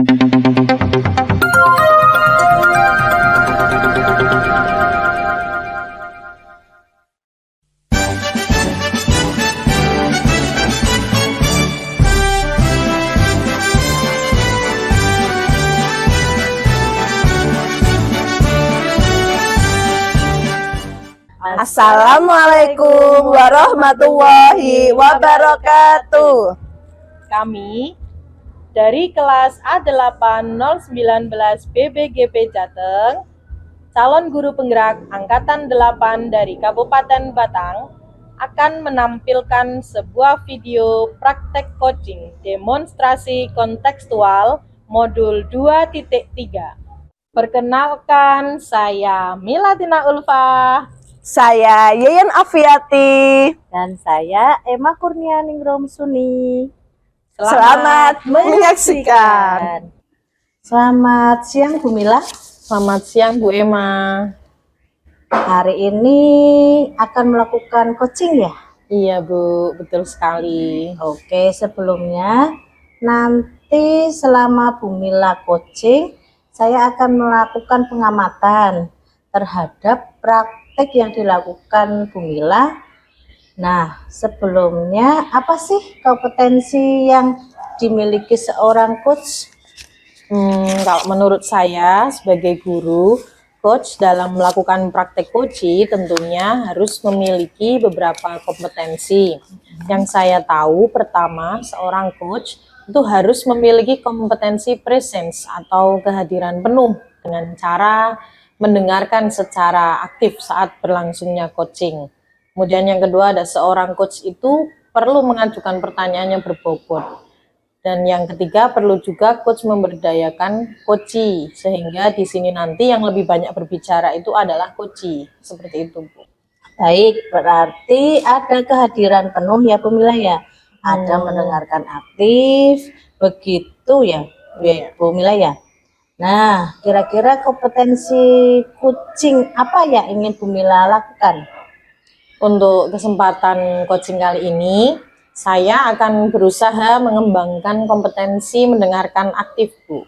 Assalamualaikum warahmatullahi wabarakatuh. Kami dari kelas A8019 BBGP Jateng, calon guru penggerak Angkatan 8 dari Kabupaten Batang, akan menampilkan sebuah video praktek coaching demonstrasi kontekstual modul 2.3. Perkenalkan, saya Milatina Ulfa. Saya Yeyen Afiati. Dan saya Emma Kurnianingrum Suni. Selamat menyaksikan. Selamat siang Bu Mila. Selamat siang Bu Emma. Hari ini akan melakukan coaching ya? Iya Bu, betul sekali. Oke, sebelumnya nanti selama Bu Mila coaching, saya akan melakukan pengamatan terhadap praktek yang dilakukan Bu Mila. Nah, sebelumnya apa sih kompetensi yang dimiliki seorang coach? Kalau menurut saya sebagai guru, coach dalam melakukan praktek coaching tentunya harus memiliki beberapa kompetensi. Yang saya tahu pertama, seorang coach itu harus memiliki kompetensi presence atau kehadiran penuh dengan cara mendengarkan secara aktif saat berlangsungnya coaching. Kemudian yang kedua, ada seorang coach itu perlu mengajukan pertanyaan yang berbobot. Dan yang ketiga, perlu juga coach memberdayakan coachee, sehingga di sini nanti yang lebih banyak berbicara itu adalah coachee. Seperti itu, Bu. Baik, berarti ada kehadiran penuh ya Bu Mila ya. Ada mendengarkan aktif, begitu ya Bu Mila ya. Nah, kira-kira kompetensi coaching apa yang ingin Bu Mila lakukan? Untuk kesempatan coaching kali ini, saya akan berusaha mengembangkan kompetensi mendengarkan aktif, Bu.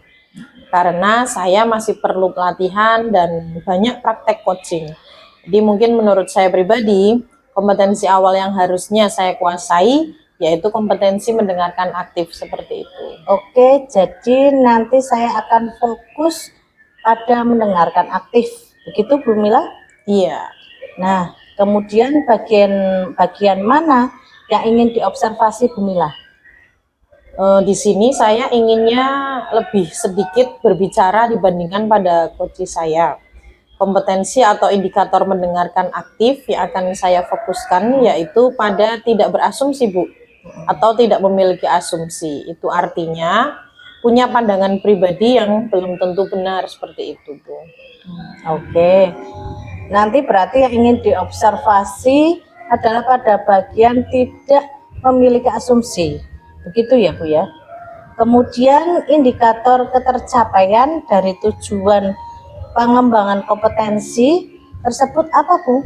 Karena saya masih perlu pelatihan dan banyak praktek coaching. Jadi mungkin menurut saya pribadi, kompetensi awal yang harusnya saya kuasai yaitu kompetensi mendengarkan aktif seperti itu. Oke, jadi nanti saya akan fokus pada mendengarkan aktif. Begitu Bu Mila? Iya. Nah, kemudian bagian mana yang ingin diobservasi Bu Mila? Di sini saya inginnya lebih sedikit berbicara dibandingkan pada coach saya. Kompetensi atau indikator mendengarkan aktif yang akan saya fokuskan yaitu pada tidak berasumsi, Bu, atau tidak memiliki asumsi. Itu artinya punya pandangan pribadi yang belum tentu benar, seperti itu, Bu. Oke. Nanti berarti yang ingin diobservasi adalah pada bagian tidak memiliki asumsi. Begitu ya, Bu ya. Kemudian indikator ketercapaian dari tujuan pengembangan kompetensi tersebut apa, Bu?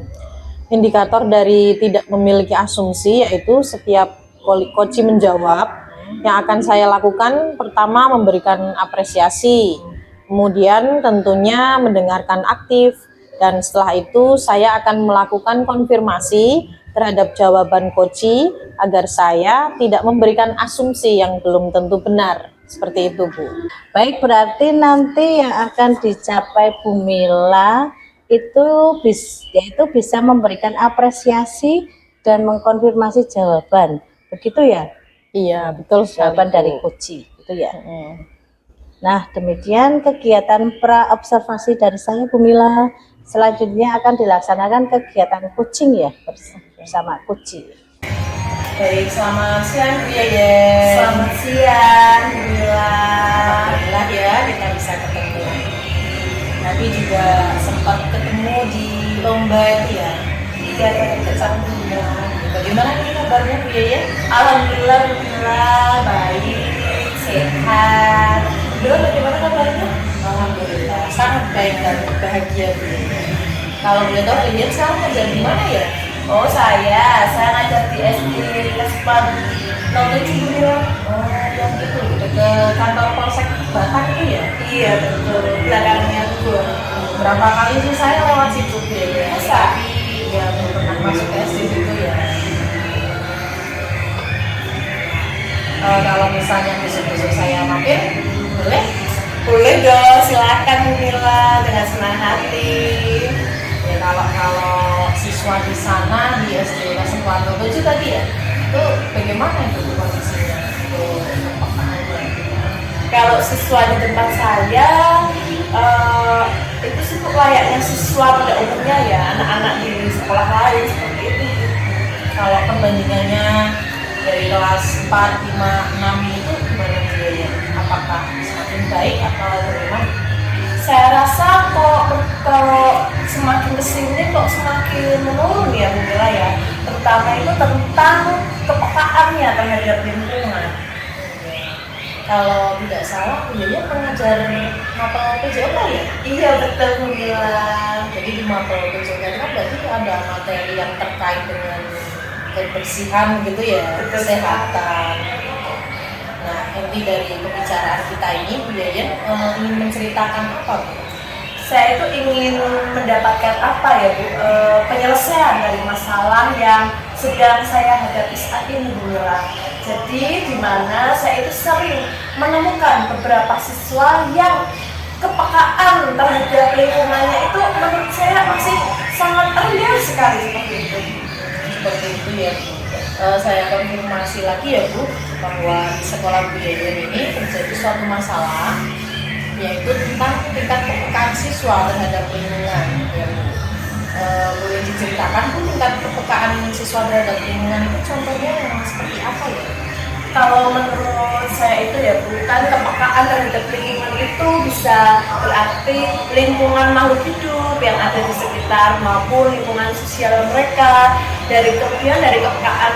Indikator dari tidak memiliki asumsi yaitu setiap coach menjawab, yang akan saya lakukan pertama memberikan apresiasi, kemudian tentunya mendengarkan aktif, dan setelah itu saya akan melakukan konfirmasi terhadap jawaban coach agar saya tidak memberikan asumsi yang belum tentu benar. Seperti itu, Bu. Baik, berarti nanti yang akan dicapai Bu Mila itu bisa memberikan apresiasi dan mengkonfirmasi jawaban. Begitu ya? Iya, betul sekali. Jawaban dari coach itu ya. Nah, demikian kegiatan pra-observasi dari saya Bu Mila. Selanjutnya akan dilaksanakan kegiatan coaching ya bersama coach. Baik, selamat siang Bu Yeyen. Selamat siang, Bu Mila. Alhamdulillah ya kita bisa ketemu. Tadi juga sempat ketemu di lomba itu ya. Iya, tadi kecantikan. Bagaimana nih kabarnya Bu Yeyen? Alhamdulillah, Bu Mila, baik, sehat. Beliau bagaimana kabarnya? Alhamdulillah, sangat baik dan bahagia Bu Yeyen. Kalau boleh tahu Bu Yeyen sekarang kerja di mana ya? Oh, saya ngajar di SD Kespan 07 Bu Mila. Oh, yang itu dekat kantor Polsek Batang itu ya? Iya betul, belakangnya Bu. Berapa kali sih saya lewat situ ya? Masa? Tapi ya belum pernah masuk ke SD situ ya. Kalau misalnya besok-besok saya mampir, boleh? Boleh dong, silakan Bu Mila dengan senang hati. Ya kalau siswa di sana di SD Suwarno 7 tadi ya, itu bagaimana itu kondisinya? Kalau siswa di tempat saya itu sih layaknya siswa pada umumnya ya, anak-anak di sekolah lain seperti itu. Kalau perbandingannya dari kelas 4, 5, 6 itu gimana biayanya? Apakah semakin baik atau bagaimana? Saya rasa kalau semakin kesini kok semakin menurun ya Bu Mila ya, terutama itu tentang kepekaannya terhadap lingkungan. Kalau tidak salah, biaya pengajar mapel PJOK ya? Iya betul Bu Mila. Jadi di mapel PJOK kan berarti ada materi yang terkait dengan kebersihan gitu ya, Betul. kesehatan. Nah, inti dari pembicaraan kita ini, Bu Yayan ingin menceritakan apa? Bu? Saya itu ingin mendapatkan apa ya Bu, penyelesaian dari masalah yang sedang saya hadapi saat ini Bu Mila. Jadi di mana saya itu sering menemukan beberapa siswa yang kepekaan terhadap lingkungannya itu menurut saya masih sangat rendah sekali seperti itu. Seperti itu ya, Bu. Saya konfirmasi lagi ya Bu, bahwa di sekolah Bu Yayan ini terjadi suatu masalah, yaitu tentang tingkat kepekaan siswa terhadap lingkungan ya Bu. Boleh diceritakan Bu, tingkat kepekaan siswa terhadap lingkungan itu contohnya yang seperti apa ya? Kalau menurut saya itu ya Bu, kan kepekaan terhadap lingkungan itu bisa berarti lingkungan makhluk hidup yang ada di sekitar maupun lingkungan sosial mereka. Kemudian dari kepekaan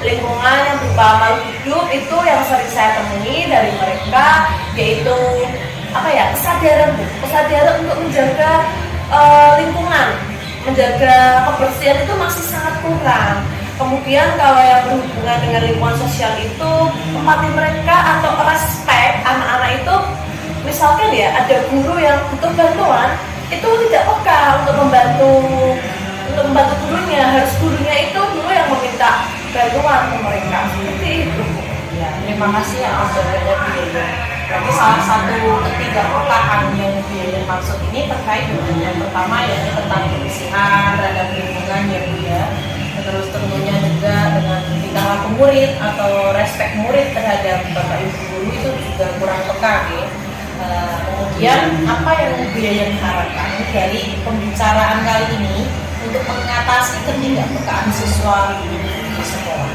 lingkungan yang berupa makhluk hidup itu yang sering saya temui dari mereka, yaitu apa ya, kesadaran untuk menjaga lingkungan, menjaga kebersihan itu masih sangat kurang. Kemudian kalau yang berhubungan dengan lingkungan sosial itu, empati mereka atau respect anak-anak itu, misalkan ya ada guru yang butuh bantuan, itu tidak peka untuk membantu gurunya. Harus gurunya itu dulu yang meminta bantuan ke mereka, seperti itu. Ya, terima kasih atas jawabannya Bu Yayan. Berarti salah satu ketidakpekaan yang Bu Yayan maksud ini terkait dengan yang pertama yaitu tentang kebersihan terhadap lingkungan ya Bu ya. Terus tentunya juga dengan tingkah laku murid atau respect murid terhadap bapak ibu guru itu juga kurang peka ya. Kemudian apa yang Bu Yayan harapkan dari pembicaraan kali ini untuk mengatasi ketidakpekaan siswa di sekolah?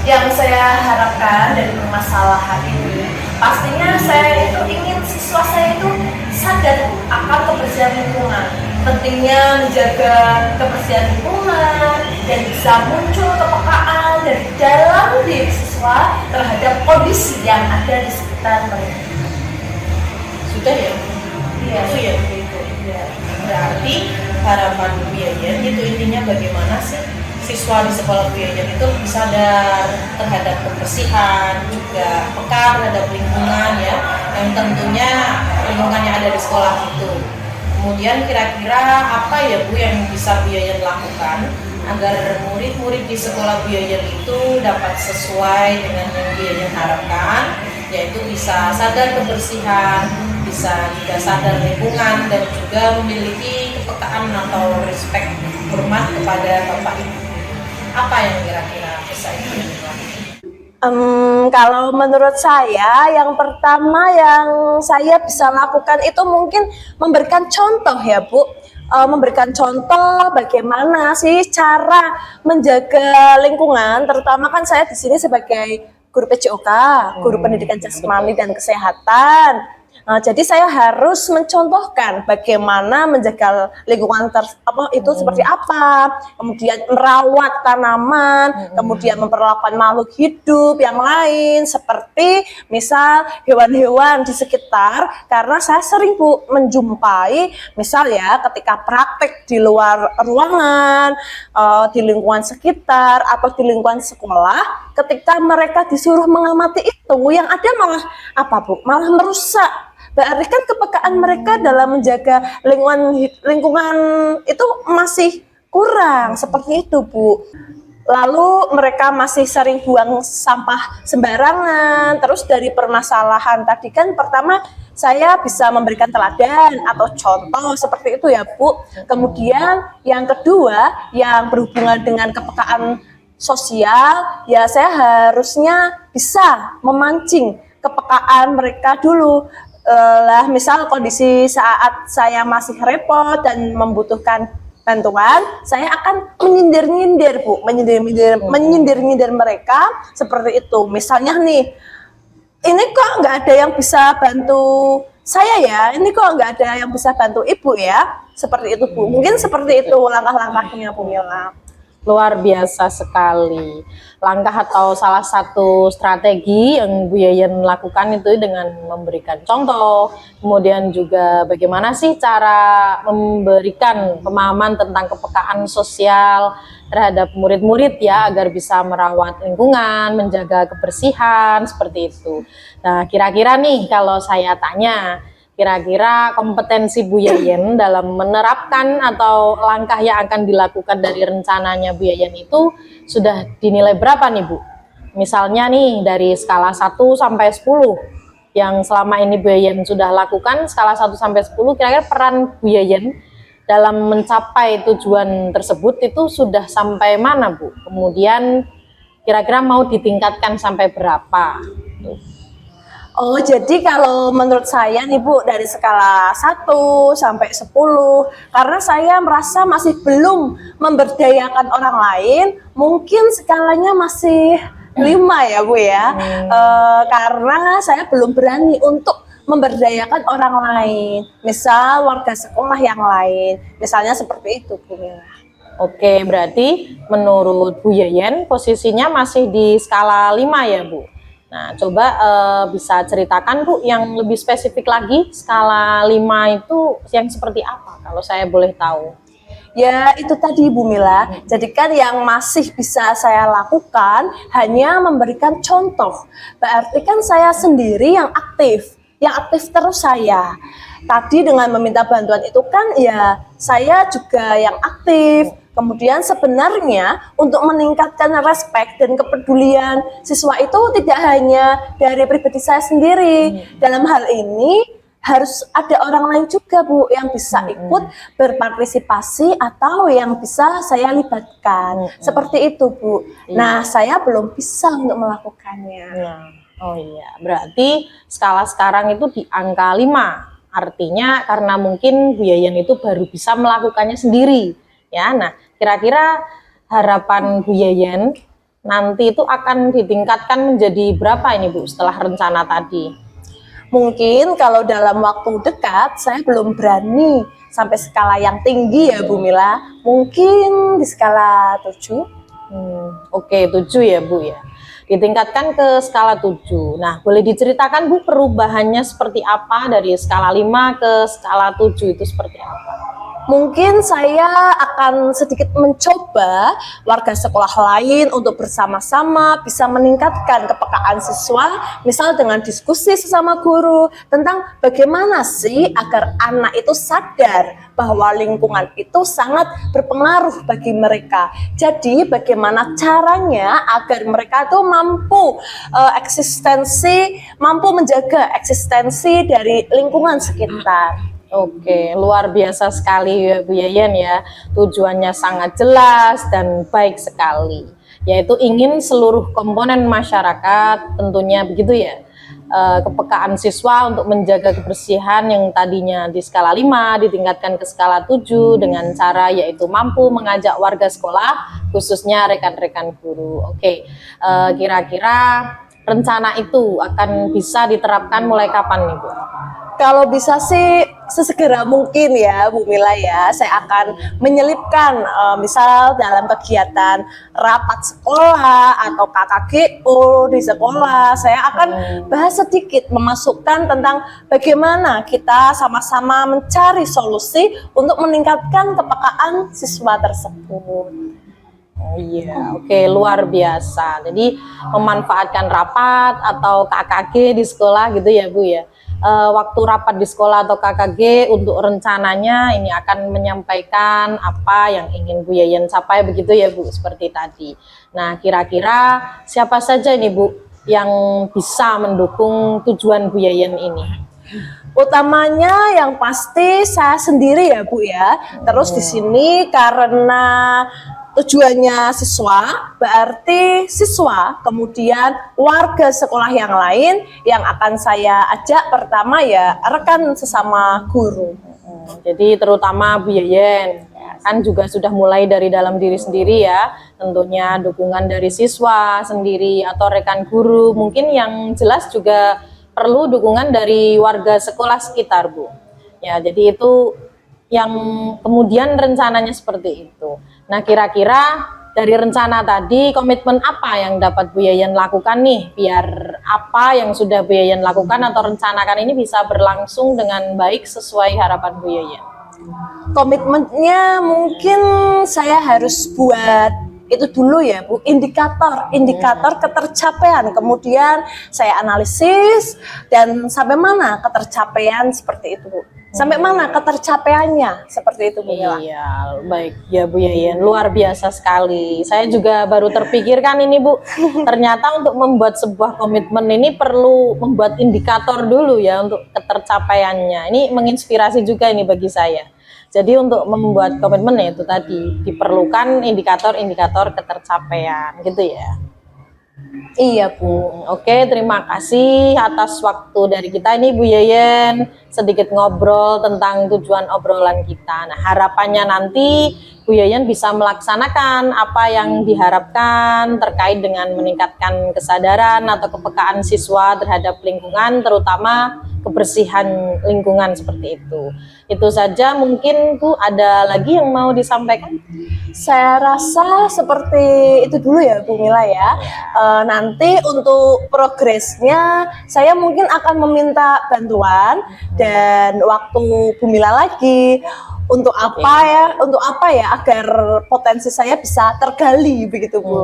Yang saya harapkan dari permasalahan ini, pastinya saya itu ingin siswa saya itu sadar akan kebersihan lingkungan, pentingnya menjaga kebersihan lingkungan, dan bisa muncul kepekaan dari dalam diri siswa terhadap kondisi yang ada di sekitar mereka. Sudah ya? Iya. Itu ya begitu. Ya. Berarti harapan Bu Yayan itu intinya bagaimana sih siswa di sekolah Bu Yayan itu sadar terhadap kebersihan, juga peka terhadap lingkungan ya, yang tentunya lingkungan yang ada di sekolah itu. Kemudian kira-kira apa ya Bu yang bisa Bu Yayan lakukan agar murid-murid di sekolah Bu Yayan itu dapat sesuai dengan yang Bu Yayan harapkan, yaitu bisa sadar kebersihan, bisa juga sadar lingkungan, dan juga memiliki kepekaan atau respect, hormat kepada Bapak Ibu. Apa yang kira-kira bisa dilakukan? Kalau menurut saya, yang pertama yang saya bisa lakukan itu mungkin memberikan contoh ya Bu. Memberikan contoh bagaimana sih cara menjaga lingkungan, terutama kan saya di sini sebagai guru PJOK, guru pendidikan jasmani dan kesehatan. Jadi saya harus mencontohkan bagaimana menjaga lingkungan itu seperti apa, kemudian merawat tanaman, kemudian memperlakukan makhluk hidup yang lain seperti misal hewan-hewan di sekitar, karena saya sering Bu menjumpai misal ya ketika praktek di luar ruangan, di lingkungan sekitar atau di lingkungan sekolah, ketika mereka disuruh mengamati itu, yang ada malah apa Bu? Malah merusak. Berarti kan kepekaan mereka dalam menjaga lingkungan itu masih kurang, seperti itu Bu. Lalu mereka masih sering buang sampah sembarangan. Terus dari permasalahan tadi kan pertama saya bisa memberikan teladan atau contoh seperti itu ya Bu. Kemudian yang kedua yang berhubungan dengan kepekaan sosial, ya saya harusnya bisa memancing kepekaan mereka dulu. Misal kondisi saat saya masih repot dan membutuhkan bantuan, saya akan menyindir-nyindir Bu, menyindir-nyindir mereka seperti itu. Misalnya nih, ini kok nggak ada yang bisa bantu saya ya, ini kok nggak ada yang bisa bantu ibu ya, seperti itu Bu. Mungkin seperti itu langkah-langkahnya Bu Mila. Luar biasa sekali. Langkah atau salah satu strategi yang Bu Yayan lakukan itu dengan memberikan contoh, kemudian juga bagaimana sih cara memberikan pemahaman tentang kepekaan sosial terhadap murid-murid ya, agar bisa merawat lingkungan, menjaga kebersihan, seperti itu. Nah, kira-kira nih kalau saya tanya, kira-kira kompetensi Bu Yayan dalam menerapkan atau langkah yang akan dilakukan dari rencananya Bu Yayan itu sudah dinilai berapa nih Bu? Misalnya nih dari skala 1 sampai 10 yang selama ini Bu Yayan sudah lakukan, skala 1 sampai 10, kira-kira peran Bu Yayan dalam mencapai tujuan tersebut itu sudah sampai mana Bu? Kemudian kira-kira mau ditingkatkan sampai berapa? Oh, jadi kalau menurut saya nih Bu, dari skala 1 sampai 10, karena saya merasa masih belum memberdayakan orang lain, mungkin skalanya masih 5 ya Bu ya. Karena saya belum berani untuk memberdayakan orang lain, misal warga sekolah yang lain, misalnya seperti itu Bu Mila. Oke, berarti menurut Bu Yayan posisinya masih di skala 5 ya Bu? Nah, coba bisa ceritakan Bu yang lebih spesifik lagi, skala 5 itu yang seperti apa kalau saya boleh tahu? Ya itu tadi Bu Mila, jadi kan yang masih bisa saya lakukan hanya memberikan contoh. Berarti kan saya sendiri yang aktif terus saya. Tadi dengan meminta bantuan itu kan ya saya juga yang aktif. Kemudian sebenarnya untuk meningkatkan respek dan kepedulian siswa itu tidak hanya dari pribadi saya sendiri. Dalam hal ini harus ada orang lain juga Bu yang bisa ikut berpartisipasi atau yang bisa saya libatkan. Seperti itu Bu. Nah, saya belum bisa untuk melakukannya. Nah, oh iya, berarti skala sekarang itu di angka 5. Artinya karena mungkin Bu Yayan itu baru bisa melakukannya sendiri. Ya, nah kira-kira harapan Bu Yayan nanti itu akan ditingkatkan menjadi berapa ini Bu setelah rencana tadi? Mungkin kalau dalam waktu dekat saya belum berani sampai skala yang tinggi ya Bu Mila. Mungkin di skala 7. Oke, 7 ya Bu ya. Ditingkatkan ke skala 7. Nah, boleh diceritakan Bu perubahannya seperti apa dari skala 5 ke skala 7 itu seperti apa? Mungkin saya akan sedikit mencoba warga sekolah lain untuk bersama-sama bisa meningkatkan kepekaan siswa, misal dengan diskusi sesama guru tentang bagaimana sih agar anak itu sadar bahwa lingkungan itu sangat berpengaruh bagi mereka. Jadi bagaimana caranya agar mereka tuh mampu mampu menjaga eksistensi dari lingkungan sekitar. Oke, luar biasa sekali ya Bu Yayan ya. Tujuannya sangat jelas dan baik sekali, yaitu ingin seluruh komponen masyarakat tentunya begitu ya, kepekaan siswa untuk menjaga kebersihan yang tadinya di skala 5 ditingkatkan ke skala 7 dengan cara yaitu mampu mengajak warga sekolah khususnya rekan-rekan guru. Oke, kira-kira rencana itu akan bisa diterapkan mulai kapan nih Bu? Kalau bisa sih sesegera mungkin ya Bu Mila ya, saya akan menyelipkan misal dalam kegiatan rapat sekolah atau KKGO di sekolah, saya akan bahas sedikit memasukkan tentang bagaimana kita sama-sama mencari solusi untuk meningkatkan kepekaan siswa tersebut. Oh iya, oke, luar biasa. Jadi memanfaatkan rapat atau KKG di sekolah gitu ya Bu ya. Waktu rapat di sekolah atau KKG untuk rencananya ini akan menyampaikan apa yang ingin Bu Yayan capai begitu ya Bu, seperti tadi. Nah, kira-kira siapa saja ini Bu yang bisa mendukung tujuan Bu Yayan ini? Utamanya yang pasti saya sendiri ya Bu ya. Terus di sini karena tujuannya siswa, berarti siswa, kemudian warga sekolah yang lain yang akan saya ajak pertama ya rekan sesama guru. Jadi terutama Bu Yeyen kan juga sudah mulai dari dalam diri sendiri ya, tentunya dukungan dari siswa sendiri atau rekan guru, mungkin yang jelas juga perlu dukungan dari warga sekolah sekitar Bu. Ya, jadi itu yang kemudian rencananya seperti itu. Nah, kira-kira dari rencana tadi komitmen apa yang dapat Bu Yayan lakukan nih biar apa yang sudah Bu Yayan lakukan atau rencanakan ini bisa berlangsung dengan baik sesuai harapan Bu Yayan? Komitmennya mungkin saya harus buat itu dulu ya Bu, indikator ketercapaian, kemudian saya analisis dan sampai mana ketercapaian seperti itu Bu, sampai mana ketercapaiannya seperti itu Bu. Iya, baik ya Bu Yayan, luar biasa sekali. Saya juga baru terpikirkan ini Bu, ternyata untuk membuat sebuah komitmen ini perlu membuat indikator dulu ya untuk ketercapaiannya. Ini menginspirasi juga ini bagi saya. Jadi untuk membuat komitmen ya itu tadi diperlukan indikator-indikator ketercapaian gitu ya. Iya Bu. Oke, terima kasih atas waktu dari kita ini Bu Yeyen, sedikit ngobrol tentang tujuan obrolan kita. Nah, harapannya nanti Bu Yeyen bisa melaksanakan apa yang diharapkan terkait dengan meningkatkan kesadaran atau kepekaan siswa terhadap lingkungan, terutama kebersihan lingkungan seperti itu. Itu saja, mungkin Bu ada lagi yang mau disampaikan? Saya rasa seperti itu dulu ya Bu Mila ya. Nanti untuk progresnya saya mungkin akan meminta bantuan dan waktu Bu Mila lagi untuk apa ya agar potensi saya bisa tergali begitu Bu.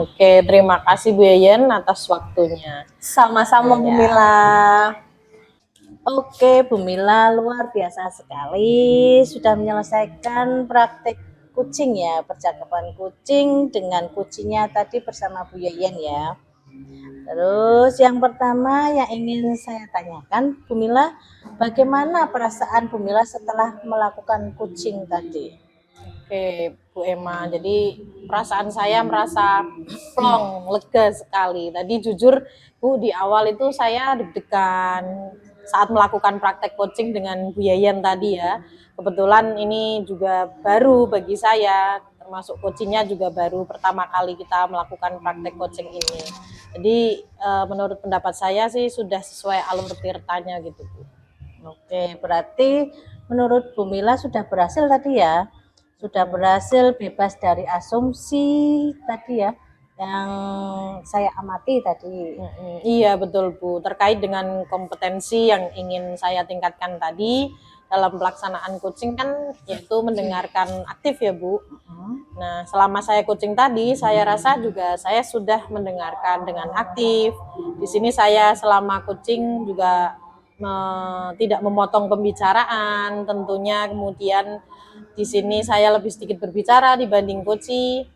Oke, terima kasih Bu Yeyen atas waktunya. Sama-sama Bu Mila. Oke, Bu Mila luar biasa sekali sudah menyelesaikan praktek kucing ya, percakapan kucing dengan kucingnya tadi bersama Bu Yeyen ya. Terus yang pertama yang ingin saya tanyakan Bu Mila, bagaimana perasaan Bu Mila setelah melakukan kucing tadi? Oke, Bu Emma. Jadi perasaan saya merasa plong, lega sekali. Tadi jujur Bu, di awal itu saya deg-degan saat melakukan praktek coaching dengan Bu Yayan tadi ya. Kebetulan ini juga baru bagi saya, termasuk coachingnya juga baru pertama kali kita melakukan praktek coaching ini. Jadi menurut pendapat saya sih sudah sesuai alur tirtanya gitu Bu. Oke, berarti menurut Bu Mila sudah berhasil tadi ya? Sudah berhasil bebas dari asumsi tadi ya, yang saya amati tadi. Iya betul Bu, terkait dengan kompetensi yang ingin saya tingkatkan tadi dalam pelaksanaan coaching kan yaitu mendengarkan aktif ya Bu. Nah selama saya coaching tadi saya rasa juga saya sudah mendengarkan dengan aktif. Di sini saya selama coaching juga tidak memotong pembicaraan tentunya, kemudian di sini saya lebih sedikit berbicara dibanding coaching.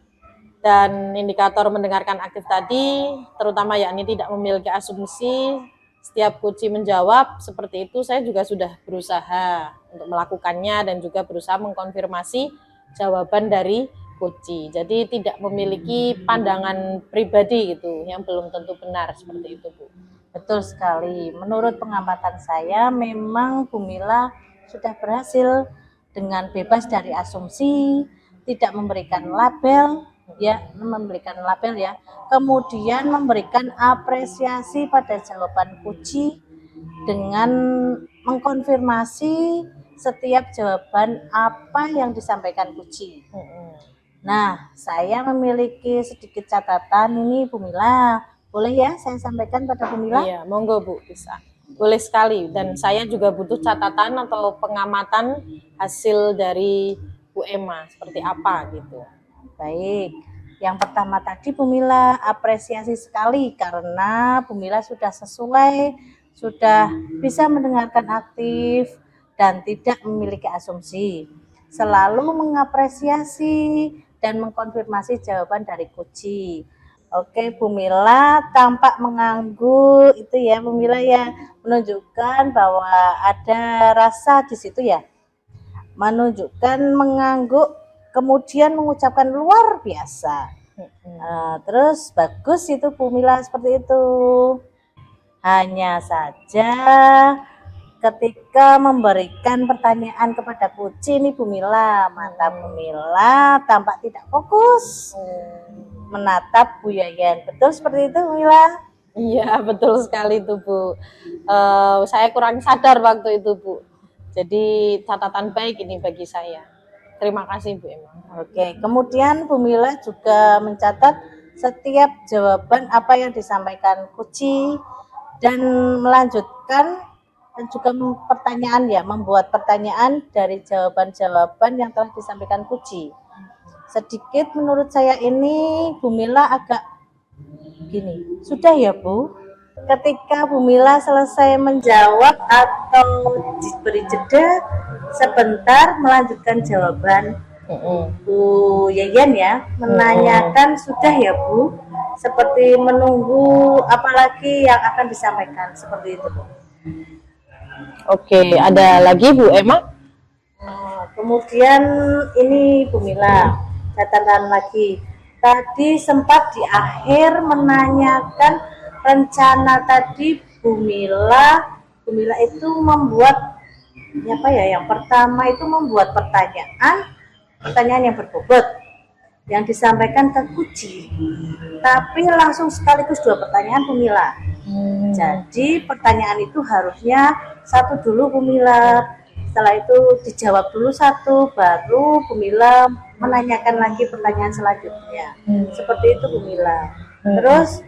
Dan indikator mendengarkan aktif tadi, terutama yakni tidak memiliki asumsi, setiap coach menjawab seperti itu, saya juga sudah berusaha untuk melakukannya dan juga berusaha mengkonfirmasi jawaban dari coach. Jadi tidak memiliki pandangan pribadi gitu, yang belum tentu benar seperti itu Bu. Betul sekali. Menurut pengamatan saya, memang Bu Mila sudah berhasil dengan bebas dari asumsi, tidak memberikan label. Kemudian memberikan apresiasi pada jawaban Kuci dengan mengkonfirmasi setiap jawaban apa yang disampaikan Kuci. Nah, saya memiliki sedikit catatan ini Bu Mila, boleh ya saya sampaikan pada Bu Mila? Iya, monggo Bu, bisa. Boleh sekali, dan saya juga butuh catatan atau pengamatan hasil dari Bu Emma seperti apa gitu. Baik, Yang pertama tadi Bu Mila apresiasi sekali karena Bu Mila sudah sesuai, sudah bisa mendengarkan aktif dan tidak memiliki asumsi. Selalu mengapresiasi dan mengkonfirmasi jawaban dari Kuci. Oke, Bu Mila tampak mengangguk itu ya Bu Mila ya, menunjukkan bahwa ada rasa di situ ya. Menunjukkan mengangguk kemudian mengucapkan luar biasa. Terus bagus itu Bu Mila seperti itu. Hanya saja ketika memberikan pertanyaan kepada Kuci nih Bu Mila, mata Bu Mila tampak tidak fokus menatap Bu Yayan. Betul seperti itu Bu Mila? Iya, betul sekali itu Bu. Saya kurang sadar waktu itu Bu. Jadi catatan baik ini bagi saya. Terima kasih Bu Emma. Oke, kemudian Bu Mila juga mencatat setiap jawaban apa yang disampaikan Kuci dan melanjutkan dan juga pertanyaan ya, membuat pertanyaan dari jawaban-jawaban yang telah disampaikan Kuci. Sedikit menurut saya ini Bu Mila agak gini, sudah ya Bu? Ketika Bu Mila selesai menjawab atau diberi jeda sebentar melanjutkan jawaban, Bu Yayan ya menanyakan sudah ya Bu, seperti menunggu apalagi yang akan disampaikan seperti itu Bu. Oke, ada lagi Bu Emma? Kemudian ini Bu Mila catatan lagi. Tadi sempat di akhir menanyakan rencana tadi Bu Mila itu membuat apa ya? Yang pertama itu membuat pertanyaan yang berbobot yang disampaikan ke Kuci. Tapi langsung sekaligus 2 pertanyaan Bu Mila. Jadi pertanyaan itu harusnya satu dulu Bu Mila. Setelah itu dijawab dulu satu, baru Bu Mila menanyakan lagi pertanyaan selanjutnya. Seperti itu Bu Mila. Terus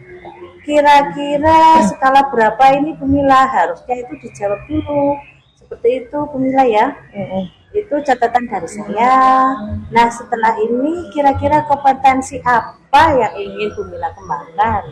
kira-kira skala berapa ini Bu Mila? Harusnya itu dijawab dulu. Seperti itu Bu Mila ya. Itu catatan dari saya. Nah setelah ini kira-kira kompetensi apa yang ingin Bu Mila kembangkan?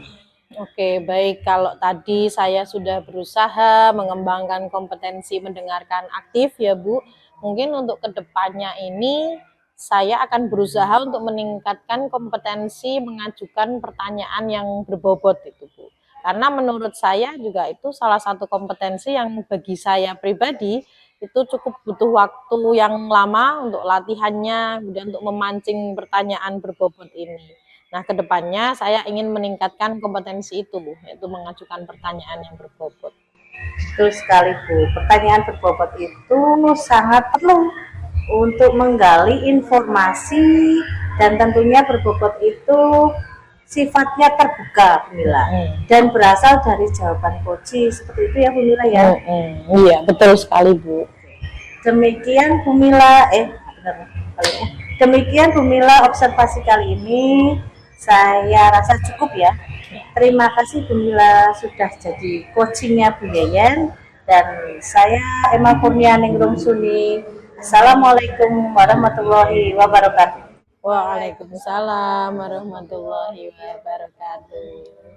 Oke, baik. Kalau tadi saya sudah berusaha mengembangkan kompetensi mendengarkan aktif ya Bu, mungkin untuk kedepannya ini saya akan berusaha untuk meningkatkan kompetensi mengajukan pertanyaan yang berbobot itu Bu. Karena menurut saya juga itu salah satu kompetensi yang bagi saya pribadi itu cukup butuh waktu yang lama untuk latihannya, kemudian untuk memancing pertanyaan berbobot ini. Nah, kedepannya saya ingin meningkatkan kompetensi itu, Bu, yaitu mengajukan pertanyaan yang berbobot. Betul sekali Bu, pertanyaan berbobot itu sangat perlu untuk menggali informasi dan tentunya berbobot itu sifatnya terbuka Bu Mila dan berasal dari jawaban Kuci seperti itu ya Bu Mila ya. Iya, betul sekali Bu. Demikian Bu Mila, demikian Bu Mila observasi kali ini. Saya rasa cukup ya. Terima kasih Bu Mila sudah jadi coachingnya Bu Yayan dan saya Emma Kurnianing Rumsuni. Assalamualaikum warahmatullahi wabarakatuh. Waalaikumsalam warahmatullahi wabarakatuh.